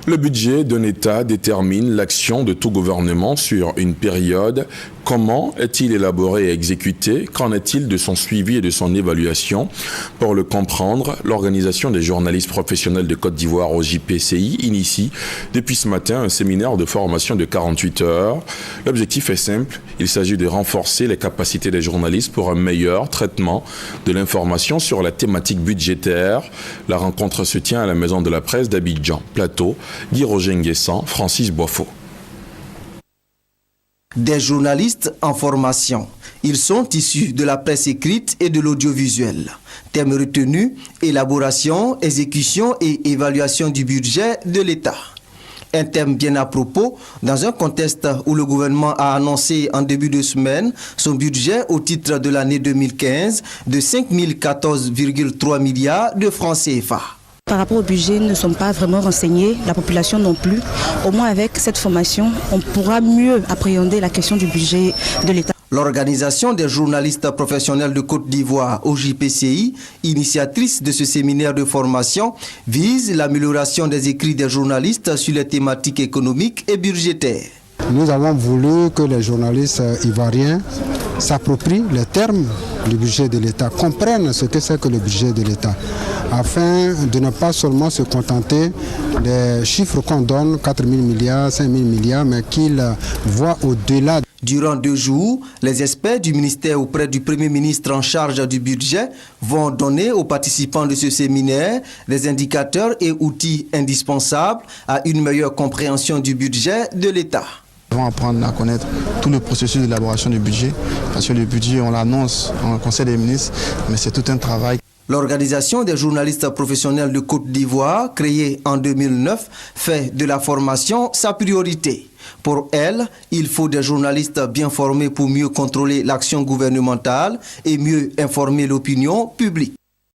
Le budget d'un État détermine l'action de tout gouvernement sur une période. Comment est-il élaboré et exécuté? Qu'en est-il de son suivi et de son évaluation? Pour le comprendre, l'Organisation des journalistes professionnels de Côte d'Ivoire au JPCI initie depuis ce matin un séminaire de formation de 48 heures. L'objectif est simple, il s'agit de renforcer les capacités des journalistes pour un meilleur traitement de l'information sur la thématique budgétaire. La rencontre se tient à la Maison de la Presse d'Abidjan. Plateau, Guy Roger Nguessan, Francis Boifo. Des journalistes en formation. Ils sont issus de la presse écrite et de l'audiovisuel. Thème retenu, élaboration, exécution et évaluation du budget de l'État. Un thème bien à propos dans un contexte où le gouvernement a annoncé en début de semaine son budget au titre de l'année 2015 de 5 014,3 milliards de francs CFA. Par rapport au budget, nous ne sommes pas vraiment renseignés, la population non plus. Au moins avec cette formation, on pourra mieux appréhender la question du budget de l'État. L'Organisation des journalistes professionnels de Côte d'Ivoire, OJPCI, initiatrice de ce séminaire de formation, vise l'amélioration des écrits des journalistes sur les thématiques économiques et budgétaires. Nous avons voulu que les journalistes ivoiriens s'approprient les termes du budget de l'État, comprennent ce que c'est que le budget de l'État, afin de ne pas seulement se contenter des chiffres qu'on donne, 4 000 milliards, 5 000 milliards, mais qu'ils voient au-delà. Durant 2 jours, les experts du ministère auprès du Premier ministre en charge du budget vont donner aux participants de ce séminaire des indicateurs et outils indispensables à une meilleure compréhension du budget de l'État. Nous allons apprendre à connaître tout le processus d'élaboration du budget, parce que le budget, on l'annonce en Conseil des ministres, mais c'est tout un travail. L'Organisation des journalistes professionnels de Côte d'Ivoire, créée en 2009, fait de la formation sa priorité. Pour elle, il faut des journalistes bien formés pour mieux contrôler l'action gouvernementale et mieux informer l'opinion publique.